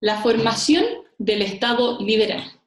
La formación del Estado liberal.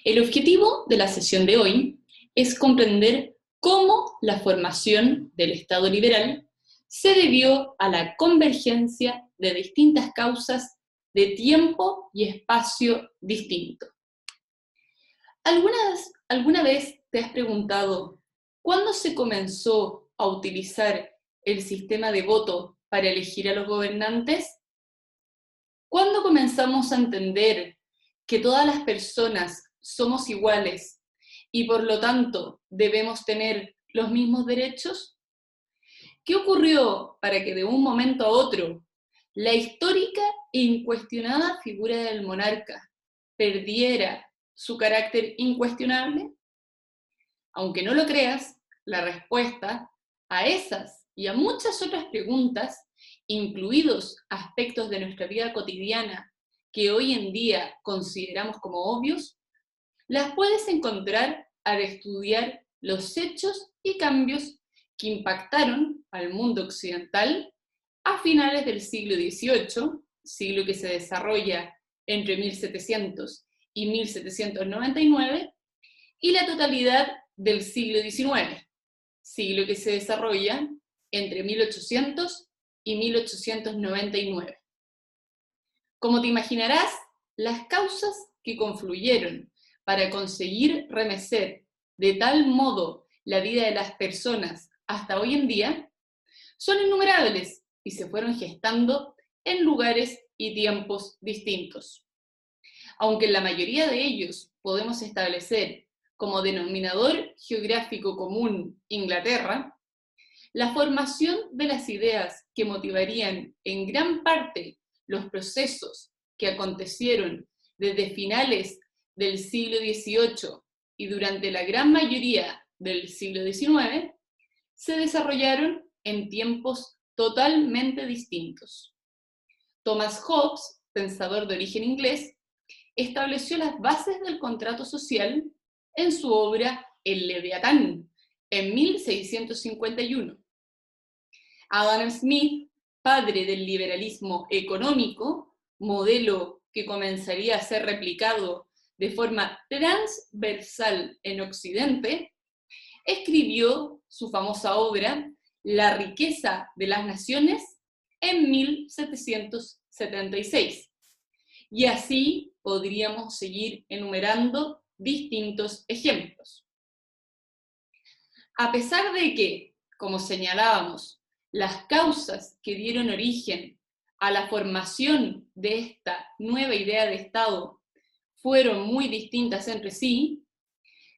El objetivo de la sesión de hoy es comprender cómo la formación del Estado liberal se debió a la convergencia de distintas causas de tiempo y espacio distinto. ¿Alguna vez te has preguntado cuándo se comenzó a utilizar el sistema de voto para elegir a los gobernantes? ¿Cuándo comenzamos a entender que todas las personas somos iguales y por lo tanto debemos tener los mismos derechos? ¿Qué ocurrió para que de un momento a otro la histórica e incuestionada figura del monarca perdiera su carácter incuestionable? Aunque no lo creas, la respuesta a esas y a muchas otras preguntas, incluidos aspectos de nuestra vida cotidiana que hoy en día consideramos como obvios, las puedes encontrar al estudiar los hechos y cambios que impactaron al mundo occidental a finales del siglo XVIII, siglo que se desarrolla entre 1700 y 1799, y la totalidad del siglo XIX, siglo que se desarrolla entre 1800 y 1899. Como te imaginarás, las causas que confluyeron para conseguir remecer de tal modo la vida de las personas hasta hoy en día son innumerables y se fueron gestando en lugares y tiempos distintos. Aunque en la mayoría de ellos podemos establecer como denominador geográfico común Inglaterra, la formación de las ideas que motivarían en gran parte los procesos que acontecieron desde finales del siglo XVIII y durante la gran mayoría del siglo XIX, se desarrollaron en tiempos totalmente distintos. Thomas Hobbes, pensador de origen inglés, estableció las bases del contrato social en su obra El Leviatán, en 1651. Adam Smith, padre del liberalismo económico, modelo que comenzaría a ser replicado de forma transversal en Occidente, escribió su famosa obra La riqueza de las naciones en 1776. Y así podríamos seguir enumerando distintos ejemplos. A pesar de que, como señalábamos, las causas que dieron origen a la formación de esta nueva idea de Estado fueron muy distintas entre sí,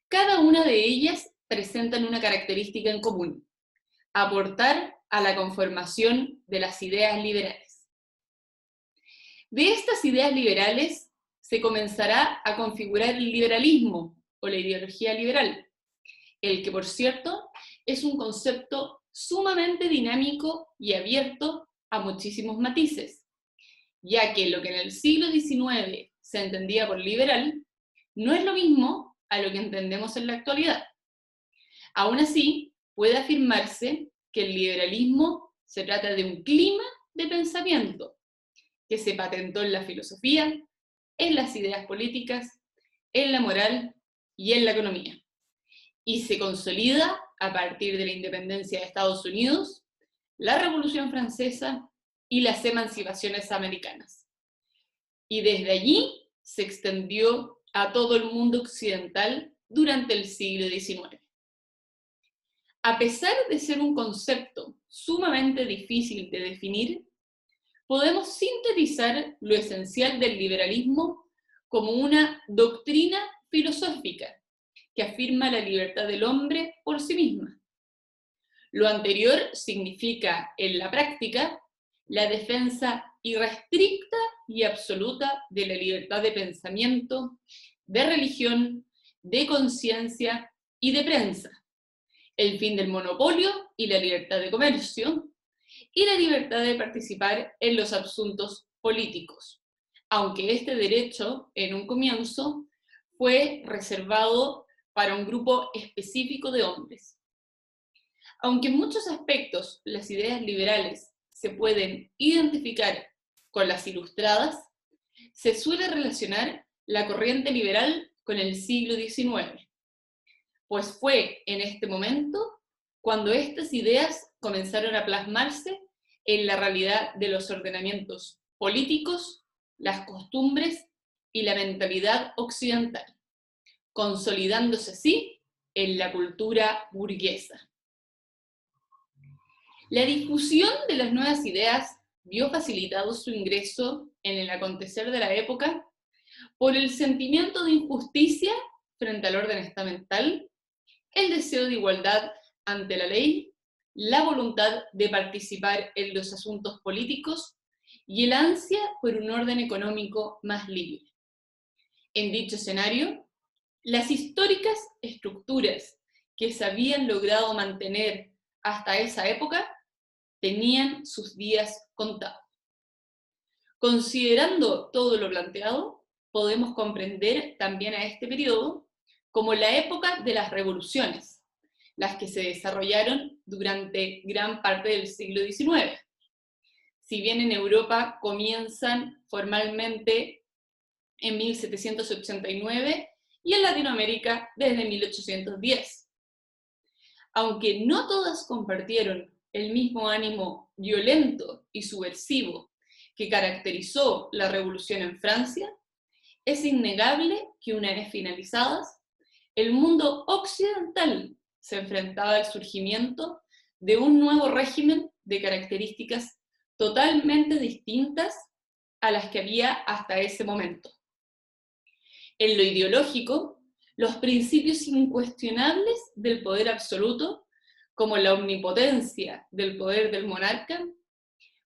cada una de ellas presentan una característica en común: aportar a la conformación de las ideas liberales. De estas ideas liberales se comenzará a configurar el liberalismo o la ideología liberal, el que, por cierto, es un concepto sumamente dinámico y abierto a muchísimos matices, ya que lo que en el siglo XIX se entendía por liberal no es lo mismo a lo que entendemos en la actualidad. Aún así, puede afirmarse que el liberalismo se trata de un clima de pensamiento que se patentó en la filosofía, en las ideas políticas, en la moral y en la economía, y se consolida a partir de la independencia de Estados Unidos, la Revolución Francesa y las emancipaciones americanas. Y desde allí se extendió a todo el mundo occidental durante el siglo XIX. A pesar de ser un concepto sumamente difícil de definir, podemos sintetizar lo esencial del liberalismo como una doctrina filosófica que afirma la libertad del hombre por sí misma. Lo anterior significa, en la práctica, la defensa irrestricta y absoluta de la libertad de pensamiento, de religión, de conciencia y de prensa, el fin del monopolio y la libertad de comercio, y la libertad de participar en los asuntos políticos, aunque este derecho, en un comienzo, fue reservado para un grupo específico de hombres. Aunque en muchos aspectos las ideas liberales se pueden identificar con las ilustradas, se suele relacionar la corriente liberal con el siglo XIX, pues fue en este momento cuando estas ideas comenzaron a plasmarse en la realidad de los ordenamientos políticos, las costumbres y la mentalidad occidental, consolidándose así en la cultura burguesa. La difusión de las nuevas ideas vio facilitado su ingreso en el acontecer de la época por el sentimiento de injusticia frente al orden estamental, el deseo de igualdad ante la ley, la voluntad de participar en los asuntos políticos y el ansia por un orden económico más libre. En dicho escenario, las históricas estructuras que se habían logrado mantener hasta esa época tenían sus días contados. Considerando todo lo planteado, podemos comprender también a este periodo como la época de las revoluciones, las que se desarrollaron durante gran parte del siglo XIX. Si bien en Europa comienzan formalmente en 1789 y en Latinoamérica desde 1810. Aunque no todas compartieron el mismo ánimo violento y subversivo que caracterizó la revolución en Francia, es innegable que una vez finalizadas, el mundo occidental se enfrentaba al surgimiento de un nuevo régimen de características totalmente distintas a las que había hasta ese momento. En lo ideológico, los principios incuestionables del poder absoluto, como la omnipotencia del poder del monarca,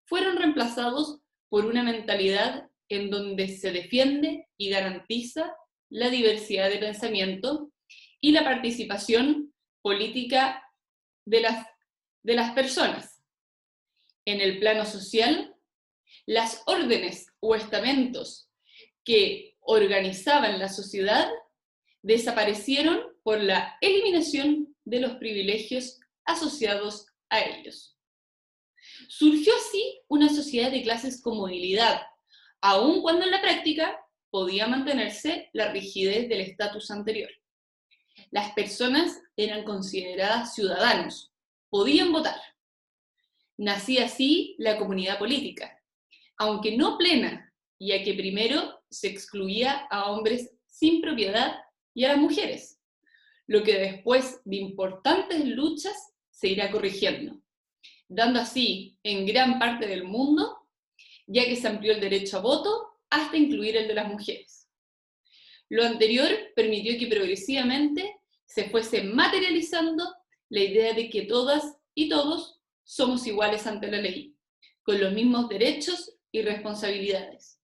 fueron reemplazados por una mentalidad en donde se defiende y garantiza la diversidad de pensamiento y la participación política de las personas. En el plano social, las órdenes o estamentos que organizaban la sociedad desaparecieron por la eliminación de los privilegios asociados a ellos. Surgió así una sociedad de clases con movilidad, aun cuando en la práctica podía mantenerse la rigidez del estatus anterior. Las personas eran consideradas ciudadanos, podían votar. Nacía así la comunidad política, aunque no plena, ya que primero se excluía a hombres sin propiedad y a las mujeres, lo que después de importantes luchas se irá corrigiendo, dando así en gran parte del mundo, ya que se amplió el derecho a voto hasta incluir el de las mujeres. Lo anterior permitió que progresivamente se fuese materializando la idea de que todas y todos somos iguales ante la ley, con los mismos derechos y responsabilidades.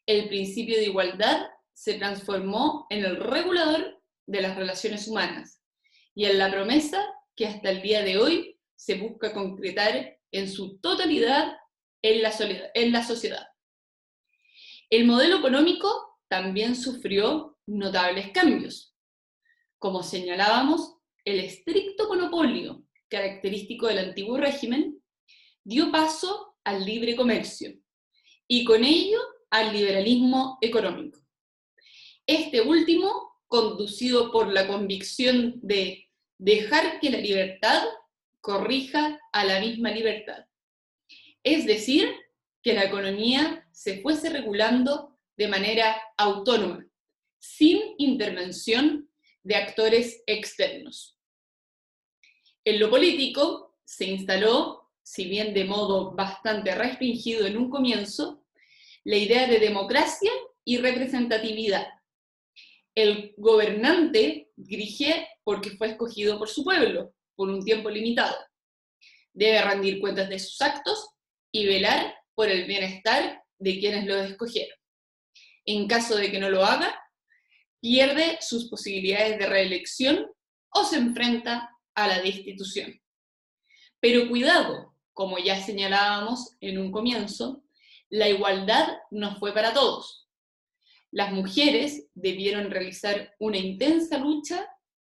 El principio de igualdad se transformó en el regulador de las relaciones humanas y en la promesa que hasta el día de hoy se busca concretar en su totalidad en la sociedad. El modelo económico también sufrió notables cambios. Como señalábamos, el estricto monopolio característico del antiguo régimen dio paso al libre comercio y con ello al liberalismo económico. Este último, conducido por la convicción de dejar que la libertad corrija a la misma libertad. Es decir, que la economía se fuese regulando de manera autónoma, sin intervención de actores externos. En lo político se instaló, si bien de modo bastante restringido en un comienzo, la idea de democracia y representatividad. El gobernante dirige porque fue escogido por su pueblo, por un tiempo limitado. Debe rendir cuentas de sus actos y velar por el bienestar de quienes lo escogieron. En caso de que no lo haga, pierde sus posibilidades de reelección o se enfrenta a la destitución. Pero cuidado, como ya señalábamos en un comienzo, la igualdad no fue para todos. Las mujeres debieron realizar una intensa lucha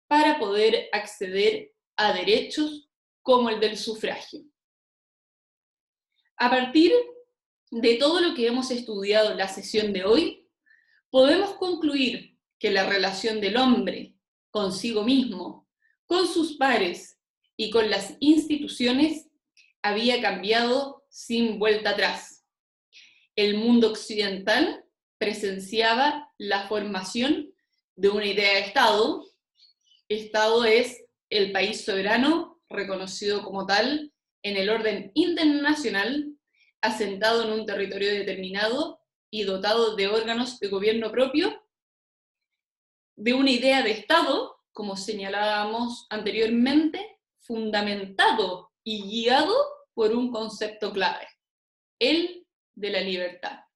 para poder acceder a derechos como el del sufragio. A partir de todo lo que hemos estudiado en la sesión de hoy, podemos concluir que la relación del hombre consigo mismo, con sus pares y con las instituciones había cambiado sin vuelta atrás. El mundo occidental presenciaba la formación de una idea de Estado. Estado es el país soberano reconocido como tal en el orden internacional, asentado en un territorio determinado y dotado de órganos de gobierno propio, de una idea de Estado, como señalábamos anteriormente, fundamentado y guiado por un concepto clave, el de la libertad.